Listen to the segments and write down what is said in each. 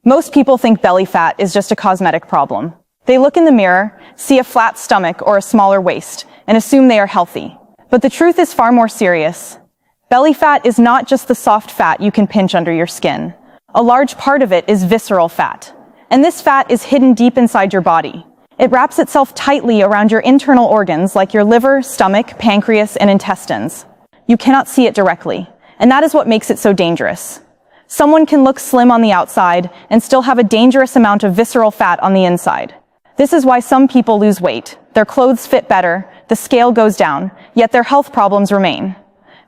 Most people think belly fat is just a cosmetic problem. They look in the mirror, see a flat stomach or a smaller waist, and assume they are healthy. But the truth is far more serious. Belly fat is not just the soft fat you can pinch under your skin. A large part of it is visceral fat. And this fat is hidden deep inside your body. It wraps itself tightly around your internal organs like your liver, stomach, pancreas, and intestines. You cannot see it directly, and that is what makes it so dangerous. Someone can look slim on the outside and still have a dangerous amount of visceral fat on the inside. This is why some people lose weight. Their clothes fit better, the scale goes down, yet their health problems remain.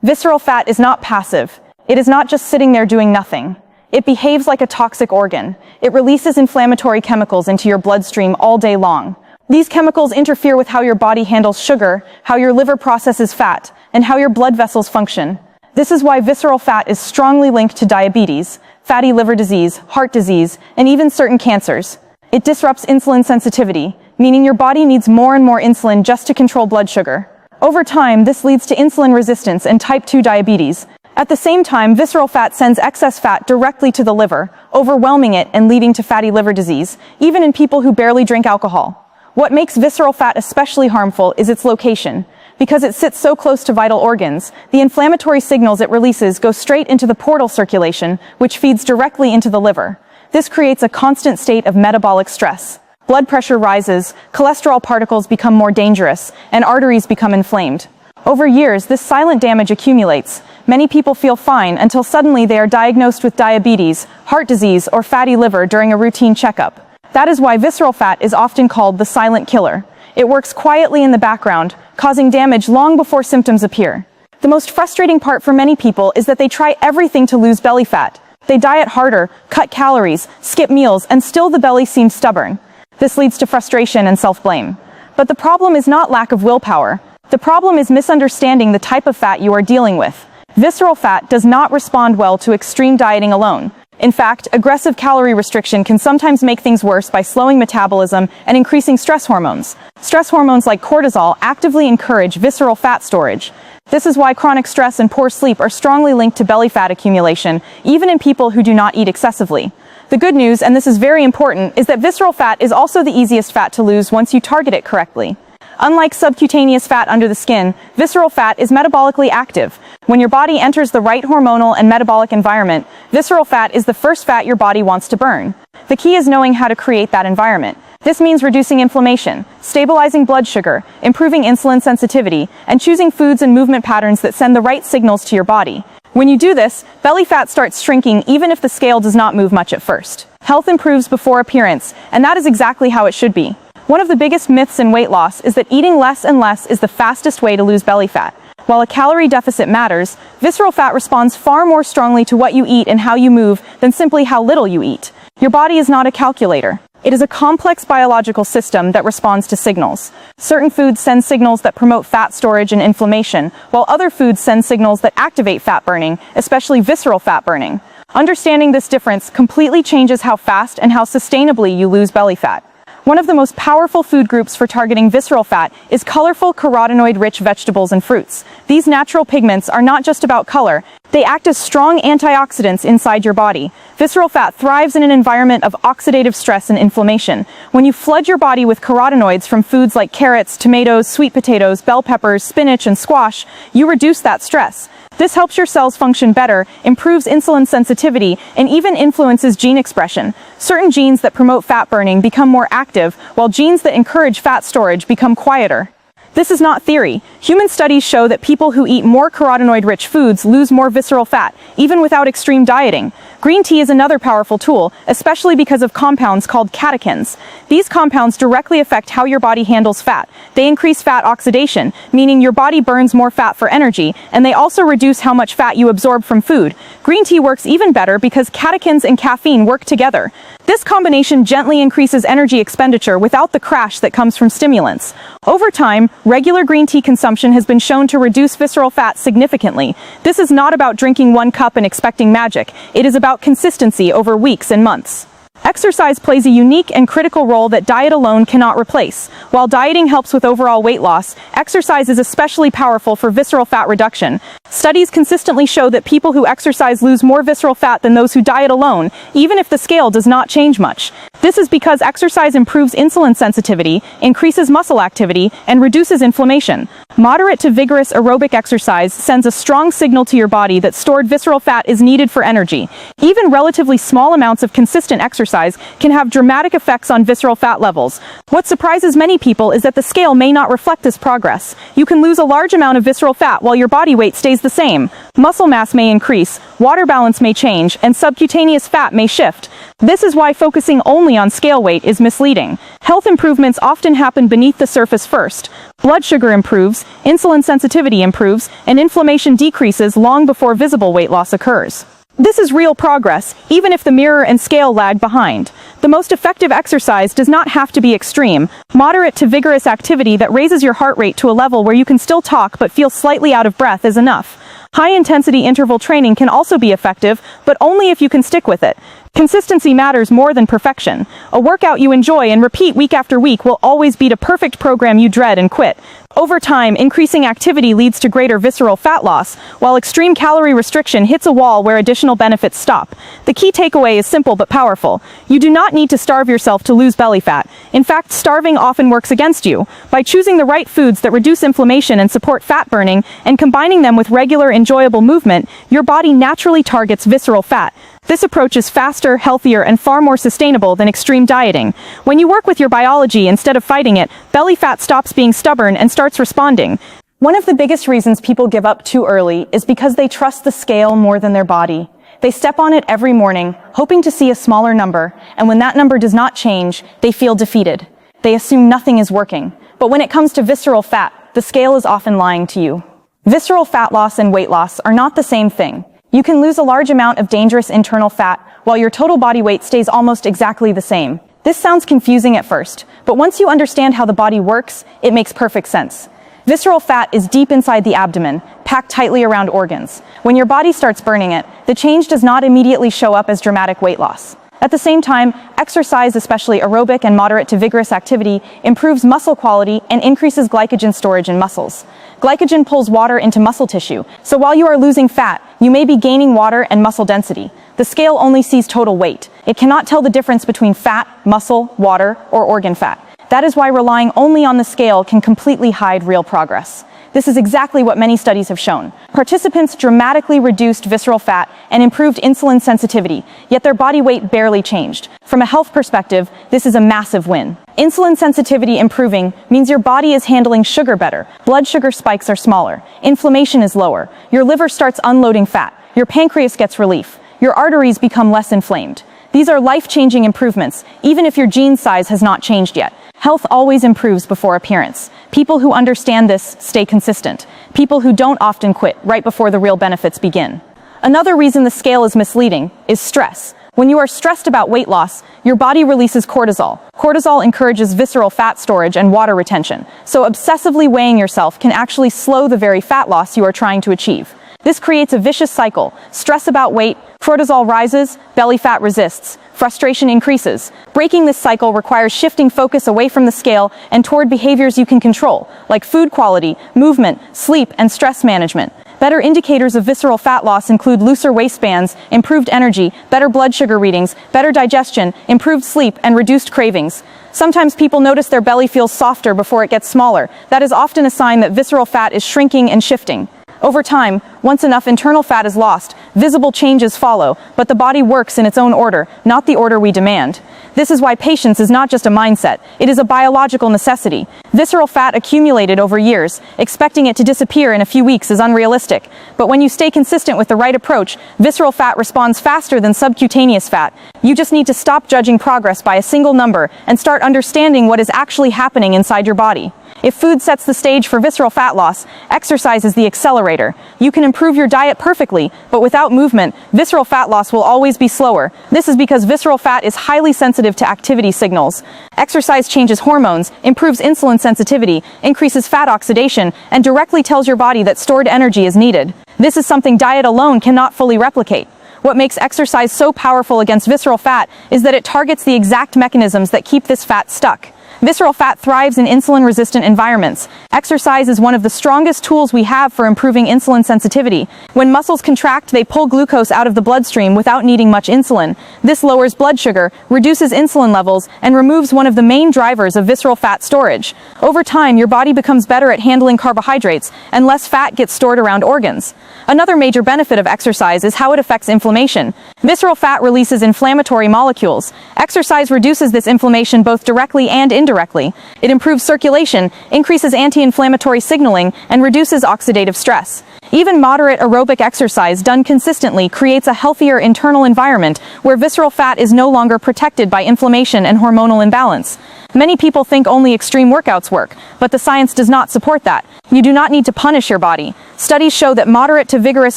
Visceral fat is not passive. It is not just sitting there doing nothing. It behaves like a toxic organ. It releases inflammatory chemicals into your bloodstream all day long. These chemicals interfere with how your body handles sugar, how your liver processes fat, and how your blood vessels function. This is why visceral fat is strongly linked to diabetes, fatty liver disease, heart disease, and even certain cancers. It disrupts insulin sensitivity, meaning your body needs more and more insulin just to control blood sugar. Over time, this leads to insulin resistance and type 2 diabetes. At the same time, visceral fat sends excess fat directly to the liver, overwhelming it and leading to fatty liver disease, even in people who barely drink alcohol. What makes visceral fat especially harmful is its location. Because it sits so close to vital organs, the inflammatory signals it releases go straight into the portal circulation, which feeds directly into the liver. This creates a constant state of metabolic stress. Blood pressure rises, cholesterol particles become more dangerous, and arteries become inflamed. Over years, this silent damage accumulates. Many people feel fine until suddenly they are diagnosed with diabetes, heart disease, or fatty liver during a routine checkup. That is why visceral fat is often called the silent killer. It works quietly in the background, causing damage long before symptoms appear. The most frustrating part for many people is that they try everything to lose belly fat. They diet harder, cut calories, skip meals, and still the belly seems stubborn. This leads to frustration and self-blame. But the problem is not lack of willpower. The problem is misunderstanding the type of fat you are dealing with. Visceral fat does not respond well to extreme dieting alone. In fact, aggressive calorie restriction can sometimes make things worse by slowing metabolism and increasing stress hormones. Stress hormones like cortisol actively encourage visceral fat storage. This is why chronic stress and poor sleep are strongly linked to belly fat accumulation, even in people who do not eat excessively. The good news, and this is very important, is that visceral fat is also the easiest fat to lose once you target it correctly. Unlike subcutaneous fat under the skin, visceral fat is metabolically active. When your body enters the right hormonal and metabolic environment, visceral fat is the first fat your body wants to burn. The key is knowing how to create that environment. This means reducing inflammation, stabilizing blood sugar, improving insulin sensitivity, and choosing foods and movement patterns that send the right signals to your body. When you do this, belly fat starts shrinking even if the scale does not move much at first. Health improves before appearance, and that is exactly how it should be. One of the biggest myths in weight loss is that eating less and less is the fastest way to lose belly fat. While a calorie deficit matters, visceral fat responds far more strongly to what you eat and how you move than simply how little you eat. Your body is not a calculator. It is a complex biological system that responds to signals. Certain foods send signals that promote fat storage and inflammation, while other foods send signals that activate fat burning, especially visceral fat burning. Understanding this difference completely changes how fast and how sustainably you lose belly fat. One of the most powerful food groups for targeting visceral fat is colorful carotenoid-rich vegetables and fruits. These natural pigments are not just about color. They act as strong antioxidants inside your body. Visceral fat thrives in an environment of oxidative stress and inflammation. When you flood your body with carotenoids from foods like carrots, tomatoes, sweet potatoes, bell peppers, spinach, and squash, you reduce that stress. This helps your cells function better, improves insulin sensitivity, and even influences gene expression. Certain genes that promote fat burning become more active, while genes that encourage fat storage become quieter. This is not theory. Human studies show that people who eat more carotenoid-rich foods lose more visceral fat, even without extreme dieting. Green tea is another powerful tool, especially because of compounds called catechins. These compounds directly affect how your body handles fat. They increase fat oxidation, meaning your body burns more fat for energy, and they also reduce how much fat you absorb from food. Green tea works even better because catechins and caffeine work together. This combination gently increases energy expenditure without the crash that comes from stimulants. Over time, regular green tea consumption has been shown to reduce visceral fat significantly. This is not about drinking one cup and expecting magic. It is about consistency over weeks and months. Exercise plays a unique and critical role that diet alone cannot replace. While dieting helps with overall weight loss, exercise is especially powerful for visceral fat reduction. Studies consistently show that people who exercise lose more visceral fat than those who diet alone, even if the scale does not change much. This is because exercise improves insulin sensitivity, increases muscle activity, and reduces inflammation. Moderate to vigorous aerobic exercise sends a strong signal to your body that stored visceral fat is needed for energy. Even relatively small amounts of consistent exercise can have dramatic effects on visceral fat levels. What surprises many people is that the scale may not reflect this progress. You can lose a large amount of visceral fat while your body weight stays the same. Muscle mass may increase, water balance may change, and subcutaneous fat may shift. This is why focusing only on scale weight is misleading. Health improvements often happen beneath the surface first. Blood sugar improves, insulin sensitivity improves, and inflammation decreases long before visible weight loss occurs. This is real progress, even if the mirror and scale lag behind. The most effective exercise does not have to be extreme. Moderate to vigorous activity that raises your heart rate to a level where you can still talk but feel slightly out of breath is enough. High-intensity interval training can also be effective, but only if you can stick with it. Consistency matters more than perfection. A workout you enjoy and repeat week after week will always beat a perfect program you dread and quit. Over time, increasing activity leads to greater visceral fat loss, while extreme calorie restriction hits a wall where additional benefits stop. The key takeaway is simple but powerful. You do not need to starve yourself to lose belly fat. In fact, starving often works against you. By choosing the right foods that reduce inflammation and support fat burning, and combining them with regular, enjoyable movement, your body naturally targets visceral fat. This approach is faster, healthier, and far more sustainable than extreme dieting. When you work with your biology instead of fighting it, belly fat stops being stubborn and starts responding. One of the biggest reasons people give up too early is because they trust the scale more than their body. They step on it every morning, hoping to see a smaller number, and when that number does not change, they feel defeated. They assume nothing is working. But when it comes to visceral fat, the scale is often lying to you. Visceral fat loss and weight loss are not the same thing. You can lose a large amount of dangerous internal fat while your total body weight stays almost exactly the same. This sounds confusing at first, but once you understand how the body works, it makes perfect sense. Visceral fat is deep inside the abdomen, packed tightly around organs. When your body starts burning it, the change does not immediately show up as dramatic weight loss. At the same time, exercise, especially aerobic and moderate to vigorous activity, improves muscle quality and increases glycogen storage in muscles. Glycogen pulls water into muscle tissue, so while you are losing fat, you may be gaining water and muscle density. The scale only sees total weight. It cannot tell the difference between fat, muscle, water, or organ fat. That is why relying only on the scale can completely hide real progress. This is exactly what many studies have shown. Participants dramatically reduced visceral fat and improved insulin sensitivity, yet their body weight barely changed. From a health perspective, this is a massive win. Insulin sensitivity improving means your body is handling sugar better. Blood sugar spikes are smaller. Inflammation is lower. Your liver starts unloading fat. Your pancreas gets relief. Your arteries become less inflamed. These are life-changing improvements, even if your gene size has not changed yet. Health always improves before appearance. People who understand this stay consistent. People who don't often quit right before the real benefits begin. Another reason the scale is misleading is stress. When you are stressed about weight loss, your body releases cortisol. Cortisol encourages visceral fat storage and water retention, so obsessively weighing yourself can actually slow the very fat loss you are trying to achieve. This creates a vicious cycle. Stress about weight, cortisol rises, belly fat resists, frustration increases. Breaking this cycle requires shifting focus away from the scale and toward behaviors you can control, like food quality, movement, sleep, and stress management. Better indicators of visceral fat loss include looser waistbands, improved energy, better blood sugar readings, better digestion, improved sleep, and reduced cravings. Sometimes people notice their belly feels softer before it gets smaller. That is often a sign that visceral fat is shrinking and shifting. Over time, once enough internal fat is lost, visible changes follow, but the body works in its own order, not the order we demand. This is why patience is not just a mindset, it is a biological necessity. Visceral fat accumulated over years, expecting it to disappear in a few weeks is unrealistic. But when you stay consistent with the right approach, visceral fat responds faster than subcutaneous fat. You just need to stop judging progress by a single number and start understanding what is actually happening inside your body. If food sets the stage for visceral fat loss, exercise is the accelerator. You can improve your diet perfectly, but without movement, visceral fat loss will always be slower. This is because visceral fat is highly sensitive to activity signals. Exercise changes hormones, improves insulin sensitivity, increases fat oxidation, and directly tells your body that stored energy is needed. This is something diet alone cannot fully replicate. What makes exercise so powerful against visceral fat is that it targets the exact mechanisms that keep this fat stuck. Visceral fat thrives in insulin-resistant environments. Exercise is one of the strongest tools we have for improving insulin sensitivity. When muscles contract, they pull glucose out of the bloodstream without needing much insulin. This lowers blood sugar, reduces insulin levels, and removes one of the main drivers of visceral fat storage. Over time, your body becomes better at handling carbohydrates, and less fat gets stored around organs. Another major benefit of exercise is how it affects inflammation. Visceral fat releases inflammatory molecules. Exercise reduces this inflammation both directly and indirectly. It improves circulation, increases anti-inflammatory signaling, and reduces oxidative stress. Even moderate aerobic exercise done consistently creates a healthier internal environment where visceral fat is no longer protected by inflammation and hormonal imbalance. Many people think only extreme workouts work, but the science does not support that. You do not need to punish your body. Studies show that moderate to vigorous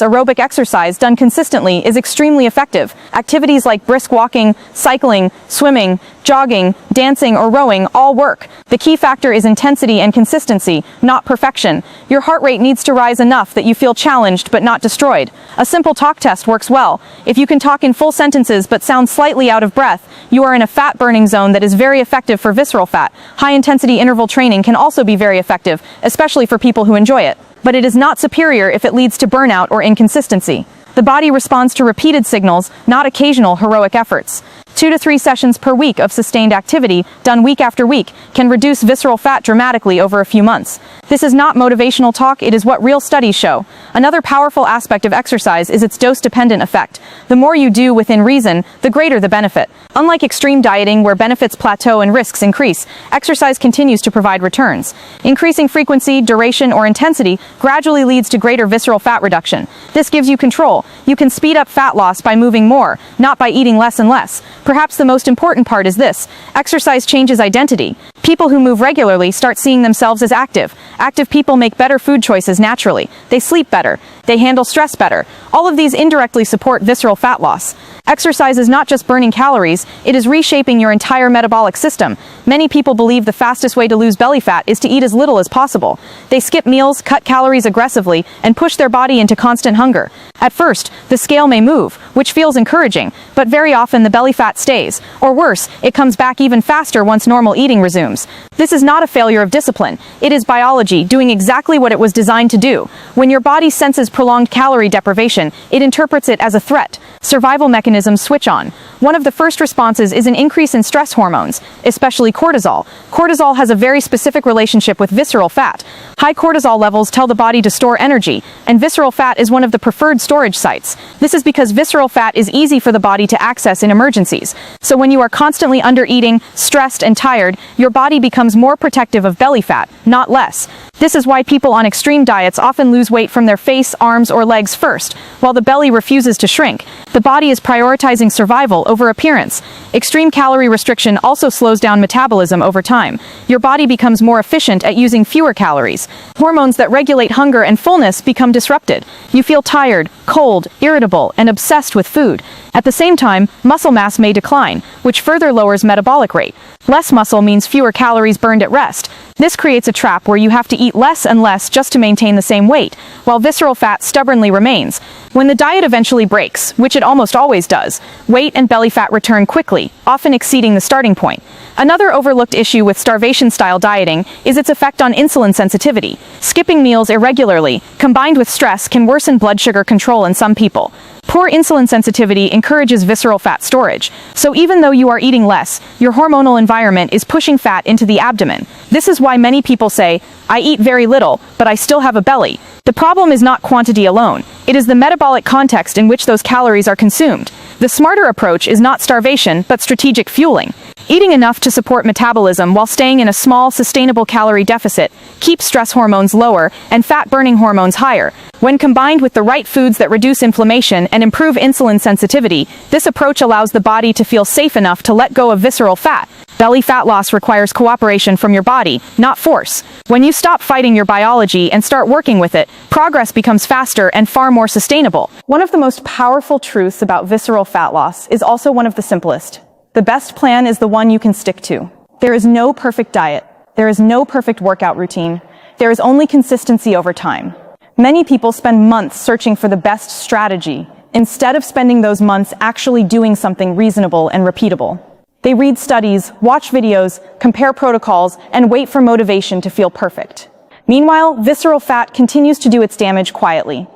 aerobic exercise done consistently is extremely effective. Activities like brisk walking, cycling, swimming, jogging, dancing, or rowing all work. The key factor is intensity and consistency, not perfection. Your heart rate needs to rise enough that you feel challenged but not destroyed. A simple talk test works well. If you can talk in full sentences but sound slightly out of breath, you are in a fat burning zone that is very effective for visceral fat. High-intensity interval training can also be very effective, especially for people who enjoy it. But it is not superior if it leads to burnout or inconsistency. The body responds to repeated signals, not occasional heroic efforts. 2 to 3 sessions per week of sustained activity, done week after week, can reduce visceral fat dramatically over a few months. This is not motivational talk, it is what real studies show. Another powerful aspect of exercise is its dose-dependent effect. The more you do within reason, the greater the benefit. Unlike extreme dieting where benefits plateau and risks increase, exercise continues to provide returns. Increasing frequency, duration, or intensity gradually leads to greater visceral fat reduction. This gives you control. You can speed up fat loss by moving more, not by eating less and less. Perhaps the most important part is this: exercise changes identity. People who move regularly start seeing themselves as active. Active people make better food choices naturally. They sleep better. They handle stress better. All of these indirectly support visceral fat loss. Exercise is not just burning calories, it is reshaping your entire metabolic system. Many people believe the fastest way to lose belly fat is to eat as little as possible. They skip meals, cut calories aggressively, and push their body into constant hunger. At first, the scale may move, which feels encouraging, but very often the belly fat stays. Or worse, it comes back even faster once normal eating resumes. This is not a failure of discipline. It is biology doing exactly what it was designed to do. When your body senses prolonged calorie deprivation, it interprets it as a threat. Survival mechanisms switch on. One of the first responses is an increase in stress hormones, especially cortisol. Cortisol has a very specific relationship with visceral fat. High cortisol levels tell the body to store energy, and visceral fat is one of the preferred storage sites. This is because visceral fat is easy for the body to access in emergencies. So when you are constantly under-eating, stressed, and tired, your body becomes more protective of belly fat, not less. This is why people on extreme diets often lose weight from their face, arms, or legs first, while the belly refuses to shrink. The body is prioritizing survival over appearance. Extreme calorie restriction also slows down metabolism over time. Your body becomes more efficient at using fewer calories. Hormones that regulate hunger and fullness become disrupted. You feel tired, cold, irritable, and obsessed with food. At the same time, muscle mass may decline, which further lowers metabolic rate. Less muscle means fewer calories burned at rest. This creates a trap where you have to eat less and less just to maintain the same weight, while visceral fat stubbornly remains. When the diet eventually breaks, which it almost always does, weight and belly fat return quickly, often exceeding the starting point. Another overlooked issue with starvation-style dieting is its effect on insulin sensitivity. Skipping meals irregularly, combined with stress, can worsen blood sugar control in some people. Poor insulin sensitivity encourages visceral fat storage. So even though you are eating less, your hormonal environment is pushing fat into the abdomen. This is why many people say, "I eat very little, but I still have a belly." The problem is not quantity alone. It is the metabolic context in which those calories are consumed. The smarter approach is not starvation, but strategic fueling. Eating enough to support metabolism while staying in a small, sustainable calorie deficit keeps stress hormones lower and fat-burning hormones higher. When combined with the right foods that reduce inflammation and improve insulin sensitivity, this approach allows the body to feel safe enough to let go of visceral fat. Belly fat loss requires cooperation from your body, not force. When you stop fighting your biology and start working with it, progress becomes faster and far more sustainable. One of the most powerful truths about visceral fat loss is also one of the simplest. The best plan is the one you can stick to. There is no perfect diet. There is no perfect workout routine. There is only consistency over time. Many people spend months searching for the best strategy, instead of spending those months actually doing something reasonable and repeatable. They read studies, watch videos, compare protocols, and wait for motivation to feel perfect. Meanwhile, visceral fat continues to do its damage quietly.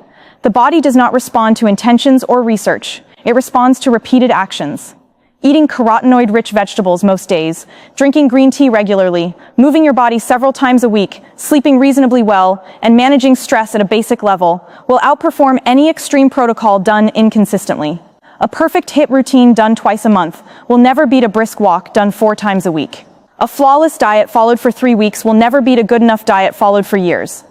The body does not respond to intentions or research. It responds to repeated actions. Eating carotenoid-rich vegetables most days, drinking green tea regularly, moving your body several times a week, sleeping reasonably well, and managing stress at a basic level will outperform any extreme protocol done inconsistently. A perfect HIIT routine done twice a month will never beat a brisk walk done 4 times a week. A flawless diet followed for 3 weeks will never beat a good enough diet followed for years.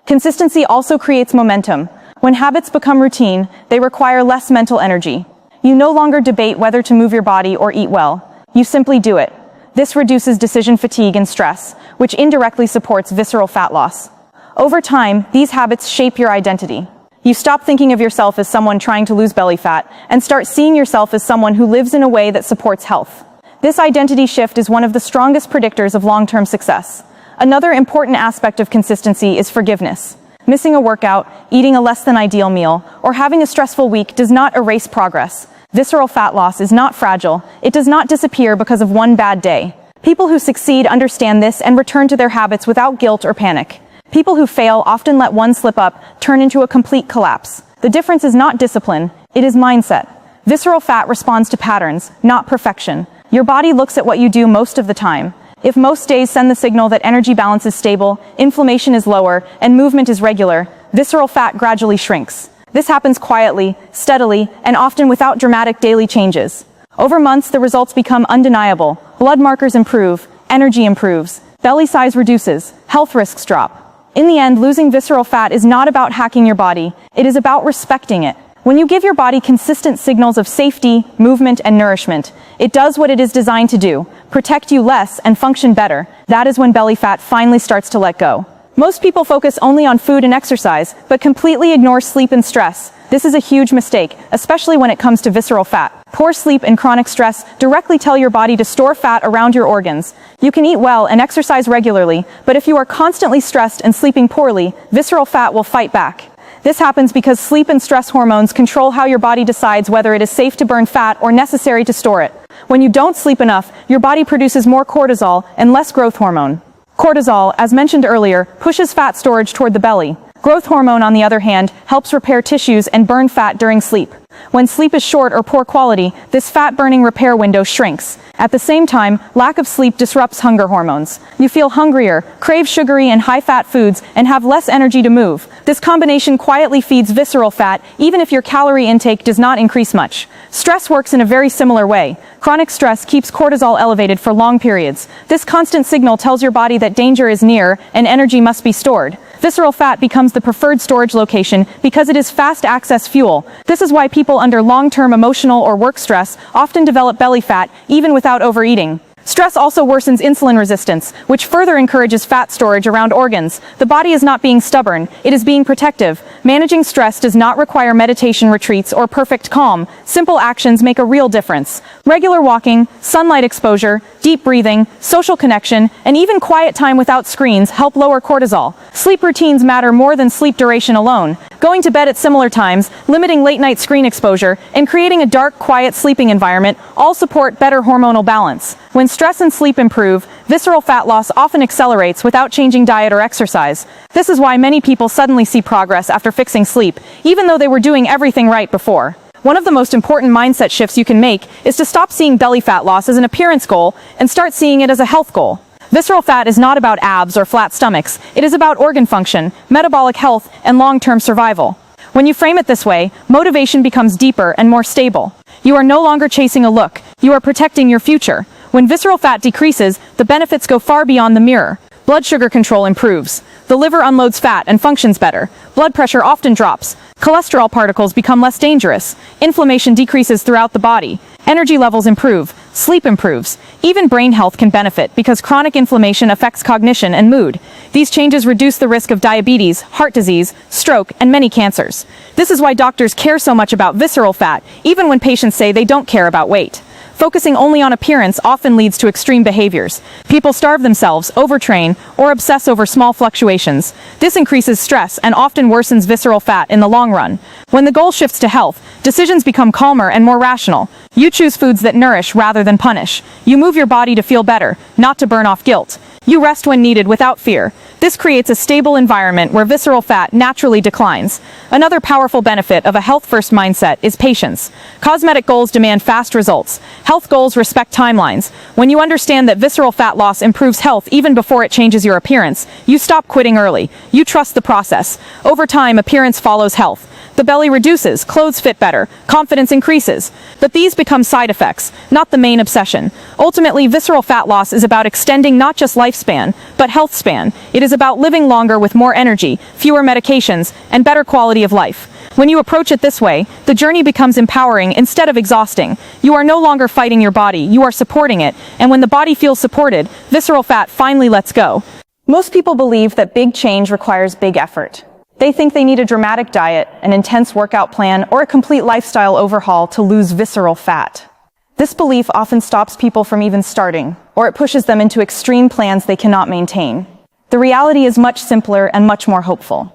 Consistency also creates momentum. When habits become routine, they require less mental energy. You no longer debate whether to move your body or eat well. You simply do it. This reduces decision fatigue and stress, which indirectly supports visceral fat loss. Over time, these habits shape your identity. You stop thinking of yourself as someone trying to lose belly fat and start seeing yourself as someone who lives in a way that supports health. This identity shift is one of the strongest predictors of long-term success. Another important aspect of consistency is forgiveness. Missing a workout, eating a less than ideal meal, or having a stressful week does not erase progress. Visceral fat loss is not fragile. It does not disappear because of one bad day. People who succeed understand this and return to their habits without guilt or panic. People who fail often let one slip up turn into a complete collapse. The difference is not discipline, it is mindset. Visceral fat responds to patterns, not perfection. Your body looks at what you do most of the time. If most days send the signal that energy balance is stable, inflammation is lower, and movement is regular, visceral fat gradually shrinks. This happens quietly, steadily, and often without dramatic daily changes. Over months, the results become undeniable. Blood markers improve, energy improves, belly size reduces, health risks drop. In the end, losing visceral fat is not about hacking your body. It is about respecting it. When you give your body consistent signals of safety, movement, and nourishment, it does what it is designed to do, protect you less and function better. That is when belly fat finally starts to let go. Most people focus only on food and exercise, but completely ignore sleep and stress. This is a huge mistake, especially when it comes to visceral fat. Poor sleep and chronic stress directly tell your body to store fat around your organs. You can eat well and exercise regularly, but if you are constantly stressed and sleeping poorly, visceral fat will fight back. This happens because sleep and stress hormones control how your body decides whether it is safe to burn fat or necessary to store it. When you don't sleep enough, your body produces more cortisol and less growth hormone. Cortisol, as mentioned earlier, pushes fat storage toward the belly. Growth hormone, on the other hand, helps repair tissues and burn fat during sleep. When sleep is short or poor quality, this fat-burning repair window shrinks. At the same time, lack of sleep disrupts hunger hormones. You feel hungrier, crave sugary and high-fat foods, and have less energy to move. This combination quietly feeds visceral fat, even if your calorie intake does not increase much. Stress works in a very similar way. Chronic stress keeps cortisol elevated for long periods. This constant signal tells your body that danger is near and energy must be stored. Visceral fat becomes the preferred storage location because it is fast-access fuel. This is why people under long-term emotional or work stress often develop belly fat, even without overeating. Stress also worsens insulin resistance, which further encourages fat storage around organs. The body is not being stubborn, it is being protective. Managing stress does not require meditation retreats or perfect calm. Simple actions make a real difference. Regular walking, sunlight exposure, deep breathing, social connection, and even quiet time without screens help lower cortisol. Sleep routines matter more than sleep duration alone. Going to bed at similar times, limiting late-night screen exposure, and creating a dark, quiet sleeping environment all support better hormonal balance. When stress and sleep improve, visceral fat loss often accelerates without changing diet or exercise. This is why many people suddenly see progress after fixing sleep, even though they were doing everything right before. One of the most important mindset shifts you can make is to stop seeing belly fat loss as an appearance goal and start seeing it as a health goal. Visceral fat is not about abs or flat stomachs. It is about organ function, metabolic health, and long-term survival. When you frame it this way, motivation becomes deeper and more stable. You are no longer chasing a look. You are protecting your future. When visceral fat decreases, the benefits go far beyond the mirror. Blood sugar control improves. The liver unloads fat and functions better. Blood pressure often drops. Cholesterol particles become less dangerous. Inflammation decreases throughout the body. Energy levels improve. Sleep improves. Even brain health can benefit because chronic inflammation affects cognition and mood. These changes reduce the risk of diabetes, heart disease, stroke, and many cancers. This is why doctors care so much about visceral fat, even when patients say they don't care about weight. Focusing only on appearance often leads to extreme behaviors. People starve themselves, overtrain, or obsess over small fluctuations. This increases stress and often worsens visceral fat in the long run. When the goal shifts to health, decisions become calmer and more rational. You choose foods that nourish rather than punish. You move your body to feel better, not to burn off guilt. You rest when needed without fear. This creates a stable environment where visceral fat naturally declines. Another powerful benefit of a health-first mindset is patience. Cosmetic goals demand fast results. Health goals respect timelines. When you understand that visceral fat loss improves health even before it changes your appearance, you stop quitting early. You trust the process. Over time, appearance follows health. The belly reduces, clothes fit better, confidence increases. But these become side effects, not the main obsession. Ultimately, visceral fat loss is about extending not just lifespan, but health span. It is about living longer with more energy, fewer medications, and better quality of life. When you approach it this way, the journey becomes empowering instead of exhausting. You are no longer fighting your body, you are supporting it, and when the body feels supported, visceral fat finally lets go. Most people believe that big change requires big effort. They think they need a dramatic diet, an intense workout plan, or a complete lifestyle overhaul to lose visceral fat. This belief often stops people from even starting, or it pushes them into extreme plans they cannot maintain. The reality is much simpler and much more hopeful.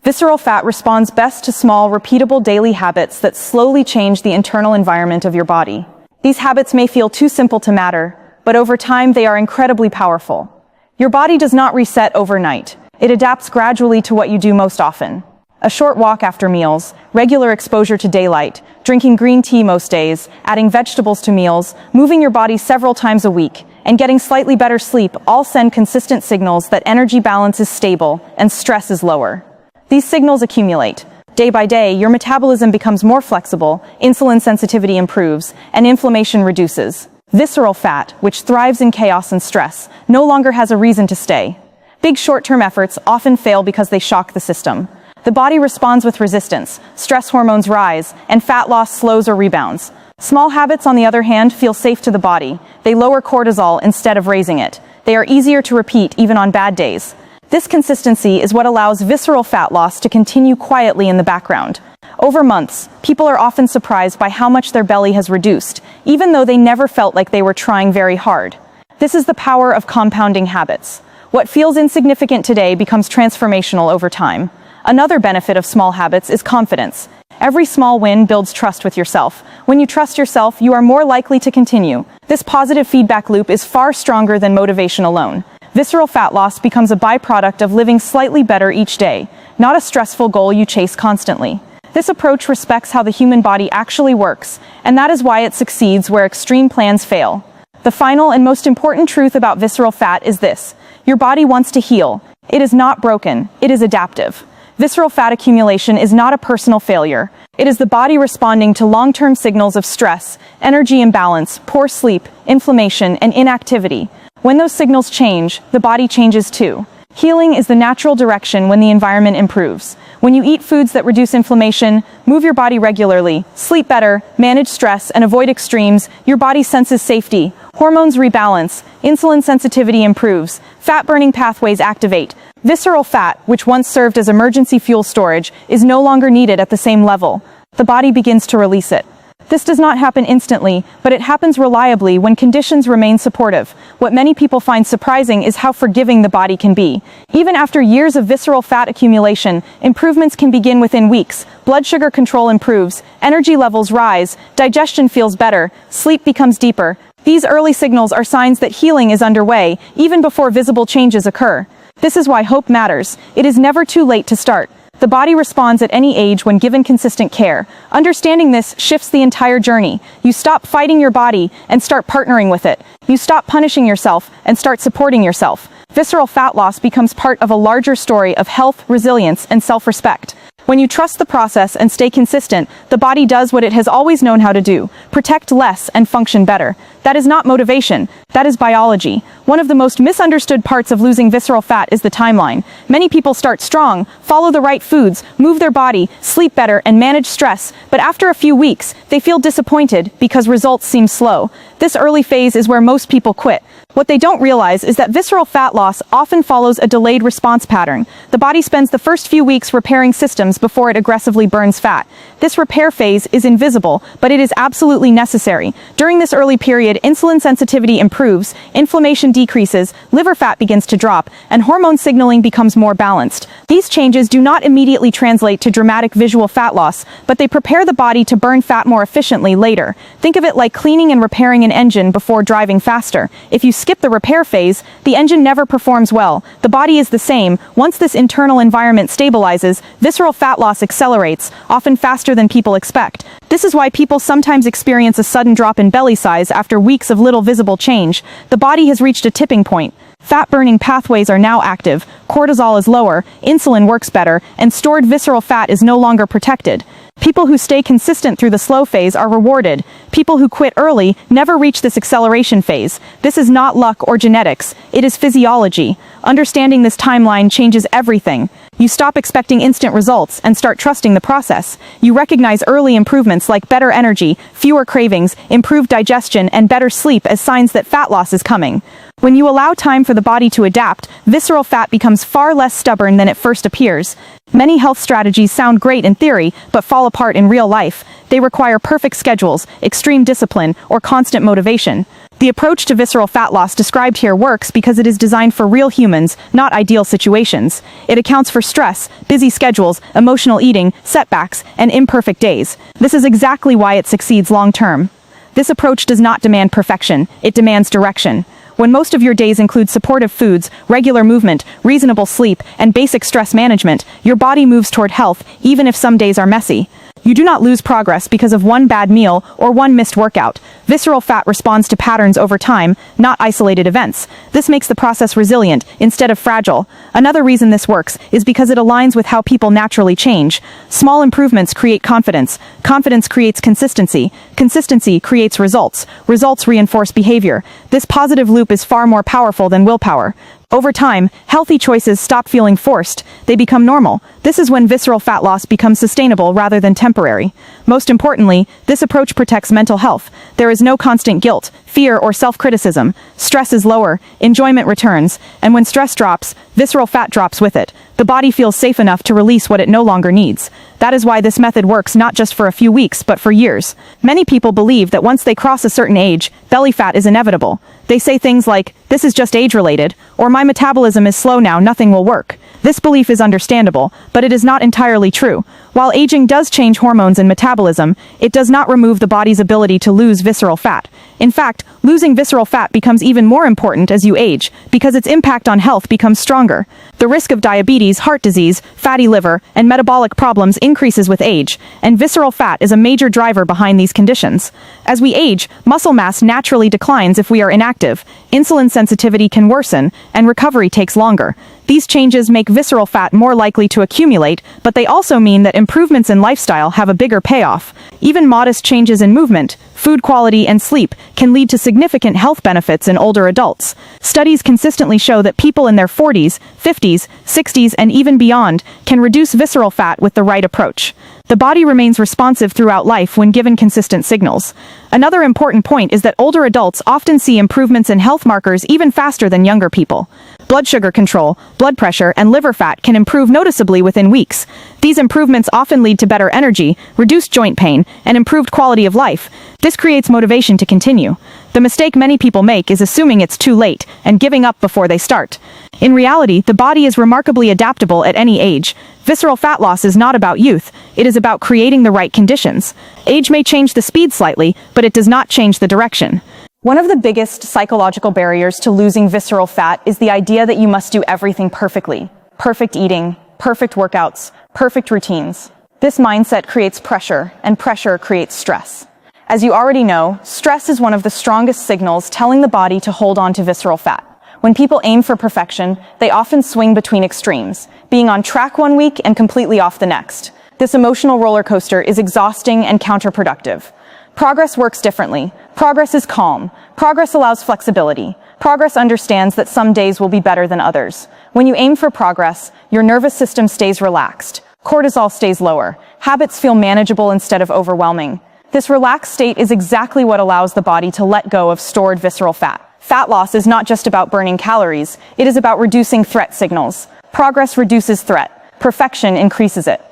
Visceral fat responds best to small, repeatable daily habits that slowly change the internal environment of your body. These habits may feel too simple to matter, but over time they are incredibly powerful. Your body does not reset overnight. It adapts gradually to what you do most often. A short walk after meals, regular exposure to daylight, drinking green tea most days, adding vegetables to meals, moving your body several times a week, and getting slightly better sleep all send consistent signals that energy balance is stable and stress is lower. These signals accumulate. Day by day, your metabolism becomes more flexible, insulin sensitivity improves, and inflammation reduces. Visceral fat, which thrives in chaos and stress, no longer has a reason to stay. Big short-term efforts often fail because they shock the system. The body responds with resistance, stress hormones rise, and fat loss slows or rebounds. Small habits, on the other hand, feel safe to the body. They lower cortisol instead of raising it. They are easier to repeat even on bad days. This consistency is what allows visceral fat loss to continue quietly in the background. Over months, people are often surprised by how much their belly has reduced, even though they never felt like they were trying very hard. This is the power of compounding habits. What feels insignificant today becomes transformational over time. Another benefit of small habits is confidence. Every small win builds trust with yourself. When you trust yourself, you are more likely to continue. This positive feedback loop is far stronger than motivation alone. Visceral fat loss becomes a byproduct of living slightly better each day, not a stressful goal you chase constantly. This approach respects how the human body actually works, and that is why it succeeds where extreme plans fail. The final and most important truth about visceral fat is this: your body wants to heal. It is not broken, it is adaptive. Visceral fat accumulation is not a personal failure. It is the body responding to long-term signals of stress, energy imbalance, poor sleep, inflammation, and inactivity. When those signals change, the body changes too. Healing is the natural direction when the environment improves. When you eat foods that reduce inflammation, move your body regularly, sleep better, manage stress, and avoid extremes, your body senses safety. Hormones rebalance, insulin sensitivity improves, fat-burning pathways activate. Visceral fat, which once served as emergency fuel storage, is no longer needed at the same level. The body begins to release it. This does not happen instantly, but it happens reliably when conditions remain supportive. What many people find surprising is how forgiving the body can be. Even after years of visceral fat accumulation, improvements can begin within weeks. Blood sugar control improves, energy levels rise, digestion feels better, sleep becomes deeper. These early signals are signs that healing is underway, even before visible changes occur. This is why hope matters. It is never too late to start. The body responds at any age when given consistent care. Understanding this shifts the entire journey. You stop fighting your body and start partnering with it. You stop punishing yourself and start supporting yourself. Visceral fat loss becomes part of a larger story of health, resilience, and self-respect. When you trust the process and stay consistent, the body does what it has always known how to do: protect less and function better. That is not motivation. That is biology. One of the most misunderstood parts of losing visceral fat is the timeline. Many people start strong, follow the right foods, move their body, sleep better, and manage stress, but after a few weeks, they feel disappointed because results seem slow. This early phase is where most people quit. What they don't realize is that visceral fat loss often follows a delayed response pattern. The body spends the first few weeks repairing systems before it aggressively burns fat. This repair phase is invisible, but it is absolutely necessary. During this early period, insulin sensitivity improves, inflammation decreases, liver fat begins to drop, and hormone signaling becomes more balanced. These changes do not immediately translate to dramatic visual fat loss, but they prepare the body to burn fat more efficiently later. Think of it like cleaning and repairing an engine before driving faster. If you skip the repair phase, the engine never performs well. The body is the same. Once this internal environment stabilizes, visceral fat loss accelerates, often faster than people expect. This is why people sometimes experience a sudden drop in belly size after weeks of little visible change. The body has reached a tipping point. Fat-burning pathways are now active, cortisol is lower, insulin works better, and stored visceral fat is no longer protected. People who stay consistent through the slow phase are rewarded. People who quit early never reach this acceleration phase. This is not luck or genetics, it is physiology. Understanding this timeline changes everything. You stop expecting instant results and start trusting the process. You recognize early improvements like better energy, fewer cravings, improved digestion, and better sleep as signs that fat loss is coming. When you allow time for the body to adapt, visceral fat becomes far less stubborn than it first appears. Many health strategies sound great in theory, but fall apart in real life. They require perfect schedules, extreme discipline, or constant motivation. The approach to visceral fat loss described here works because it is designed for real humans, not ideal situations. It accounts for stress, busy schedules, emotional eating, setbacks, and imperfect days. This is exactly why it succeeds long-term. This approach does not demand perfection, it demands direction. When most of your days include supportive foods, regular movement, reasonable sleep, and basic stress management, your body moves toward health, even if some days are messy. You do not lose progress because of one bad meal or one missed workout. Visceral fat responds to patterns over time, not isolated events. This makes the process resilient instead of fragile. Another reason this works is because it aligns with how people naturally change. Small improvements create confidence. Confidence creates consistency. Consistency creates results. Results reinforce behavior. This positive loop is far more powerful than willpower. Over time, healthy choices stop feeling forced. They become normal. This is when visceral fat loss becomes sustainable rather than temporary. Most importantly, this approach protects mental health. There is no constant guilt, fear, or self-criticism. Stress is lower, enjoyment returns, and when stress drops, visceral fat drops with it. The body feels safe enough to release what it no longer needs. That is why this method works not just for a few weeks, but for years. Many people believe that once they cross a certain age, belly fat is inevitable. They say things like, "This is just age-related," or "My metabolism is slow now, nothing will work." This belief is understandable, but it is not entirely true. While aging does change hormones and metabolism, it does not remove the body's ability to lose visceral fat. In fact, losing visceral fat becomes even more important as you age, because its impact on health becomes stronger. The risk of diabetes, heart disease, fatty liver, and metabolic problems increases with age, and visceral fat is a major driver behind these conditions. As we age, muscle mass naturally declines if we are inactive, insulin sensitivity can worsen, and recovery takes longer. These changes make visceral fat more likely to accumulate, but they also mean that improvements in lifestyle have a bigger payoff. Even modest changes in movement, food quality, and sleep can lead to significant health benefits in older adults. Studies consistently show that people in their 40s, 50s, 60s, and even beyond can reduce visceral fat with the right approach. The body remains responsive throughout life when given consistent signals. Another important point is that older adults often see improvements in health markers even faster than younger people. Blood sugar control, blood pressure, and liver fat can improve noticeably within weeks. These improvements often lead to better energy, reduced joint pain, and improved quality of life. This creates motivation to continue. The mistake many people make is assuming it's too late and giving up before they start. In reality, the body is remarkably adaptable at any age. Visceral fat loss is not about youth, it is about creating the right conditions. Age may change the speed slightly, but it does not change the direction. One of the biggest psychological barriers to losing visceral fat is the idea that you must do everything perfectly. Perfect eating, perfect workouts, perfect routines. This mindset creates pressure, and pressure creates stress. As you already know, stress is one of the strongest signals telling the body to hold on to visceral fat. When people aim for perfection, they often swing between extremes, being on track one week and completely off the next. This emotional roller coaster is exhausting and counterproductive. Progress works differently. Progress is calm. Progress allows flexibility. Progress understands that some days will be better than others. When you aim for progress, your nervous system stays relaxed. Cortisol stays lower. Habits feel manageable instead of overwhelming. This relaxed state is exactly what allows the body to let go of stored visceral fat. Fat loss is not just about burning calories. It is about reducing threat signals. Progress reduces threat. Perfection increases it.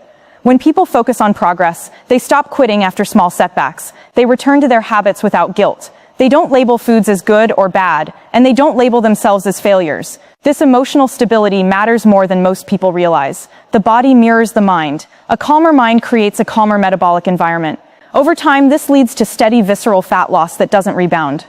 When people focus on progress, they stop quitting after small setbacks. They return to their habits without guilt. They don't label foods as good or bad, and they don't label themselves as failures. This emotional stability matters more than most people realize. The body mirrors the mind. A calmer mind creates a calmer metabolic environment. Over time, this leads to steady visceral fat loss that doesn't rebound.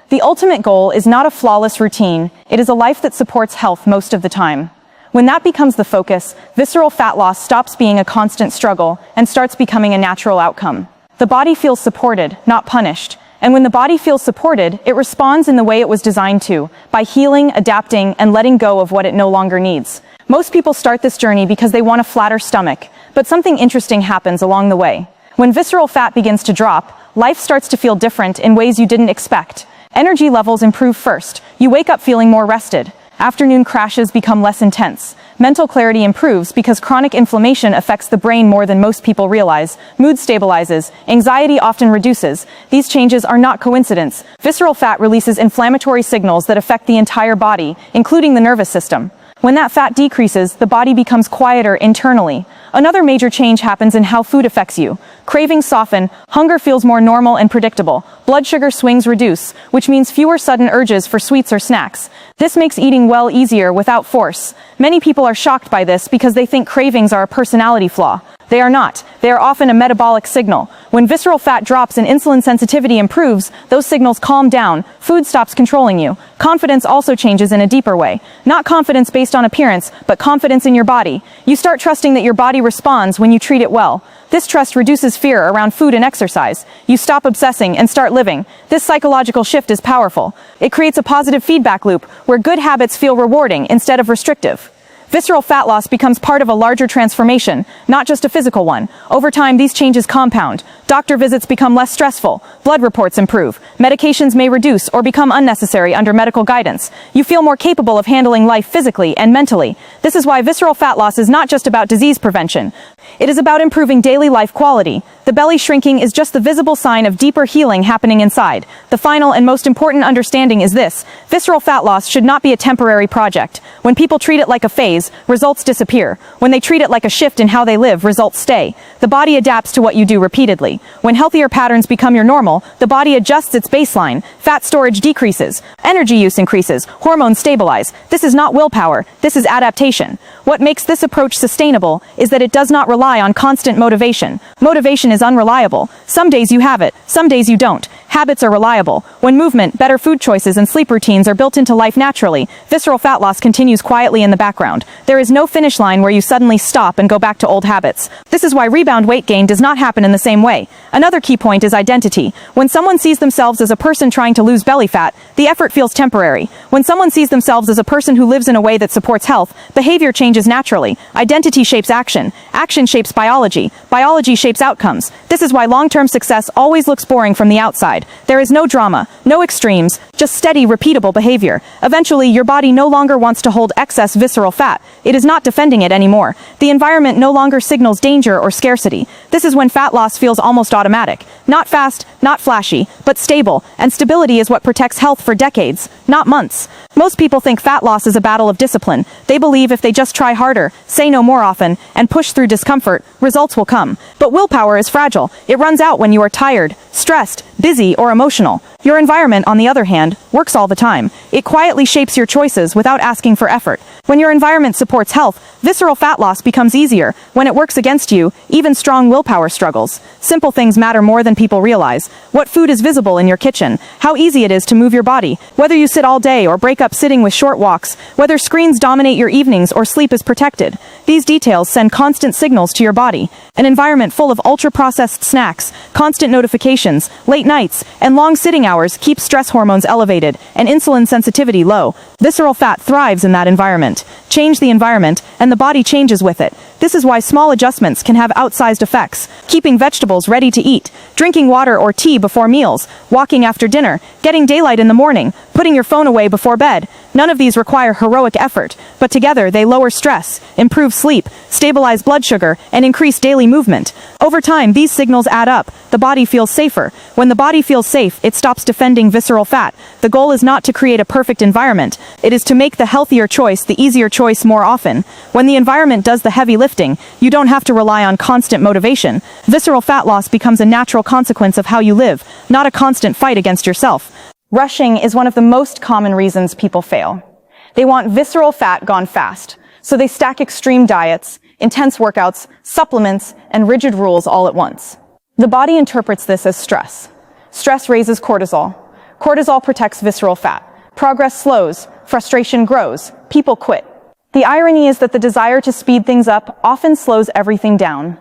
The ultimate goal is not a flawless routine. It is a life that supports health most of the time. When that becomes the focus, visceral fat loss stops being a constant struggle and starts becoming a natural outcome. The body feels supported, not punished. And when the body feels supported, it responds in the way it was designed to, by healing, adapting, and letting go of what it no longer needs. Most people start this journey because they want a flatter stomach, but something interesting happens along the way. When visceral fat begins to drop, life starts to feel different in ways you didn't expect. Energy levels improve first. You wake up feeling more rested. Afternoon crashes become less intense. Mental clarity improves because chronic inflammation affects the brain more than most people realize. Mood stabilizes. Anxiety often reduces. These changes are not coincidence. Visceral fat releases inflammatory signals that affect the entire body, including the nervous system. When that fat decreases, the body becomes quieter internally. Another major change happens in how food affects you. Cravings soften, hunger feels more normal and predictable. Blood sugar swings reduce, which means fewer sudden urges for sweets or snacks. This makes eating well easier without force. Many people are shocked by this because they think cravings are a personality flaw. They are not. They are often a metabolic signal. When visceral fat drops and insulin sensitivity improves, those signals calm down. Food stops controlling you. Confidence also changes in a deeper way. Not confidence based on appearance, but confidence in your body. You start trusting that your body responds when you treat it well. This trust reduces fear around food and exercise. You stop obsessing and start living. This psychological shift is powerful. It creates a positive feedback loop where good habits feel rewarding instead of restrictive. Visceral fat loss becomes part of a larger transformation, not just a physical one. Over time, these changes compound. Doctor visits become less stressful. Blood reports improve. Medications may reduce or become unnecessary under medical guidance. You feel more capable of handling life physically and mentally. This is why visceral fat loss is not just about disease prevention. It is about improving daily life quality. The belly shrinking is just the visible sign of deeper healing happening inside. The final and most important understanding is this: visceral fat loss should not be a temporary project. When people treat it like a phase, results disappear. When they treat it like a shift in how they live, results stay. The body adapts to what you do repeatedly. When healthier patterns become your normal, the body adjusts its baseline. Fat storage decreases. Energy use increases. Hormones stabilize. This is not willpower. This is adaptation. What makes this approach sustainable is that it does not rely on constant motivation. Motivation is unreliable. Some days you have it, some days you don't. Habits are reliable. When movement, better food choices, and sleep routines are built into life naturally, visceral fat loss continues quietly in the background. There is no finish line where you suddenly stop and go back to old habits. This is why rebound weight gain does not happen in the same way. Another key point is identity. When someone sees themselves as a person trying to lose belly fat, the effort feels temporary. When someone sees themselves as a person who lives in a way that supports health, behavior changes naturally. Identity shapes action. Action shapes biology. Biology shapes outcomes. This is why long-term success always looks boring from the outside. There is no drama, no extremes, just steady, repeatable behavior. Eventually, your body no longer wants to hold excess visceral fat. It is not defending it anymore. The environment no longer signals danger or scarcity. This is when fat loss feels almost automatic. Not fast, not flashy, but stable. And stability is what protects health for decades, not months. Most people think fat loss is a battle of discipline. They believe if they just try harder, say no more often, and push through discomfort, results will come. But willpower is fragile. It runs out when you are tired, stressed, busy, or emotional. Your environment, on the other hand, works all the time. It quietly shapes your choices without asking for effort. When your environment supports health, visceral fat loss becomes easier. When it works against you, even strong willpower struggles. Simple things matter more than people realize. What food is visible in your kitchen? How easy it is to move your body? Whether you sit all day or break up sitting with short walks? Whether screens dominate your evenings or sleep is protected? These details send constant signals to your body. An environment full of ultra-processed snacks, constant notifications, late nights, and long sitting hours keeps stress hormones elevated and insulin sensitivity low. Visceral fat thrives in that environment. environment. Change the environment, and the body changes with it. This is why small adjustments can have outsized effects. Keeping vegetables ready to eat, drinking water or tea before meals, walking after dinner, getting daylight in the morning, putting your phone away before bed. None of these require heroic effort, but together they lower stress, improve sleep, stabilize blood sugar, and increase daily movement. Over time, these signals add up. The body feels safer. When the body feels safe, it stops defending visceral fat. The goal is not to create a perfect environment. It is to make the healthier choice the easier choice more often. When the environment does the heavy lifting, you don't have to rely on constant motivation. Visceral fat loss becomes a natural consequence of how you live, not a constant fight against yourself. Rushing is one of the most common reasons people fail. They want visceral fat gone fast, so they stack extreme diets, intense workouts, supplements, and rigid rules all at once. The body interprets this as stress. Stress raises cortisol. Cortisol protects visceral fat. Progress slows, frustration grows, people quit. The irony is that the desire to speed things up often slows everything down.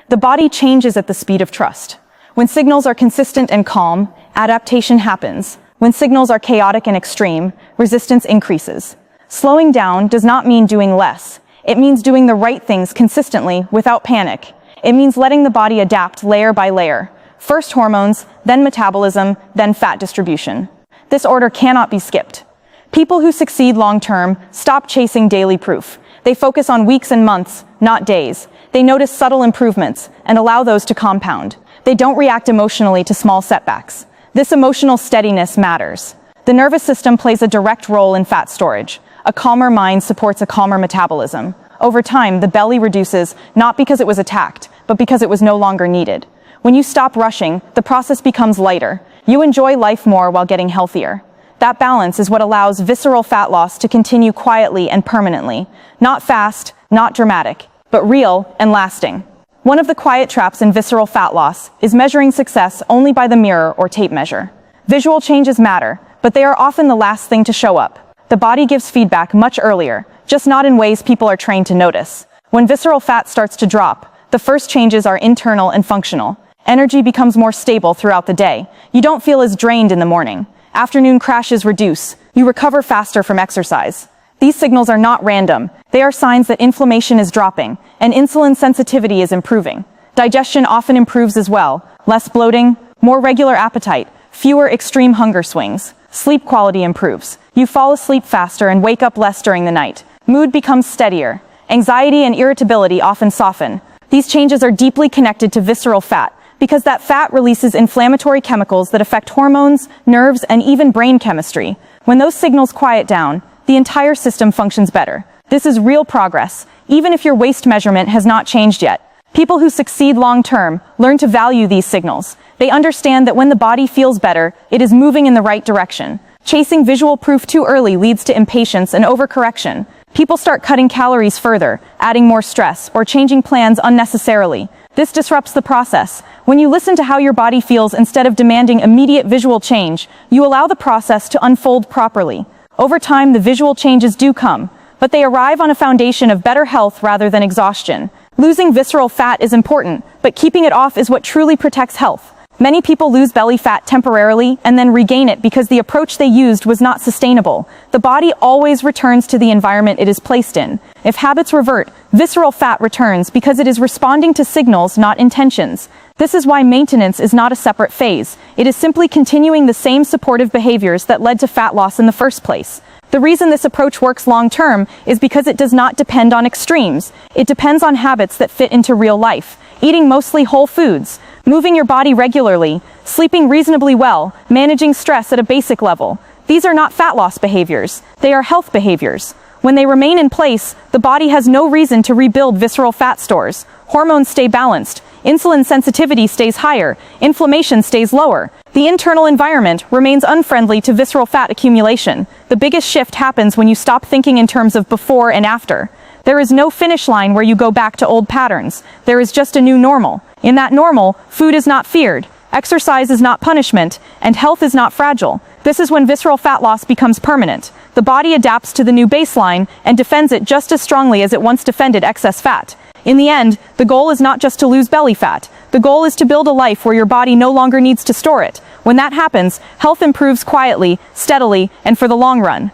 The body changes at the speed of trust. When signals are consistent and calm, adaptation happens. When signals are chaotic and extreme, resistance increases. Slowing down does not mean doing less. It means doing the right things consistently without panic. It means letting the body adapt layer by layer. First hormones, then metabolism, then fat distribution. This order cannot be skipped. People who succeed long-term stop chasing daily proof. They focus on weeks and months, not days. They notice subtle improvements and allow those to compound. They don't react emotionally to small setbacks. This emotional steadiness matters. The nervous system plays a direct role in fat storage. A calmer mind supports a calmer metabolism. Over time, the belly reduces, not because it was attacked, but because it was no longer needed. When you stop rushing, the process becomes lighter. You enjoy life more while getting healthier. That balance is what allows visceral fat loss to continue quietly and permanently. Not fast, not dramatic, but real and lasting. One of the quiet traps in visceral fat loss is measuring success only by the mirror or tape measure. Visual changes matter, but they are often the last thing to show up. The body gives feedback much earlier, just not in ways people are trained to notice. When visceral fat starts to drop, the first changes are internal and functional. Energy becomes more stable throughout the day. You don't feel as drained in the morning. Afternoon crashes reduce. You recover faster from exercise. These signals are not random. They are signs that inflammation is dropping, and insulin sensitivity is improving. Digestion often improves as well. Less bloating, more regular appetite, fewer extreme hunger swings. Sleep quality improves. You fall asleep faster and wake up less during the night. Mood becomes steadier. Anxiety and irritability often soften. These changes are deeply connected to visceral fat, because that fat releases inflammatory chemicals that affect hormones, nerves, and even brain chemistry. When those signals quiet down, the entire system functions better. This is real progress, even if your waist measurement has not changed yet. People who succeed long-term learn to value these signals. They understand that when the body feels better, it is moving in the right direction. Chasing visual proof too early leads to impatience and overcorrection. People start cutting calories further, adding more stress, or changing plans unnecessarily. This disrupts the process. When you listen to how your body feels instead of demanding immediate visual change, you allow the process to unfold properly. Over time, the visual changes do come, but they arrive on a foundation of better health rather than exhaustion. Losing visceral fat is important, but keeping it off is what truly protects health. Many people lose belly fat temporarily and then regain it because the approach they used was not sustainable. The body always returns to the environment it is placed in. If habits revert, visceral fat returns because it is responding to signals, not intentions. This is why maintenance is not a separate phase. It is simply continuing the same supportive behaviors that led to fat loss in the first place. The reason this approach works long-term is because it does not depend on extremes. It depends on habits that fit into real life. Eating mostly whole foods, moving your body regularly, sleeping reasonably well, managing stress at a basic level. These are not fat loss behaviors. They are health behaviors. When they remain in place, the body has no reason to rebuild visceral fat stores. Hormones stay balanced. Insulin sensitivity stays higher. Inflammation stays lower. The internal environment remains unfriendly to visceral fat accumulation. The biggest shift happens when you stop thinking in terms of before and after. There is no finish line where you go back to old patterns. There is just a new normal. In that normal, food is not feared, exercise is not punishment, and health is not fragile. This is when visceral fat loss becomes permanent. The body adapts to the new baseline and defends it just as strongly as it once defended excess fat. In the end, the goal is not just to lose belly fat. The goal is to build a life where your body no longer needs to store it. When that happens, health improves quietly, steadily, and for the long run.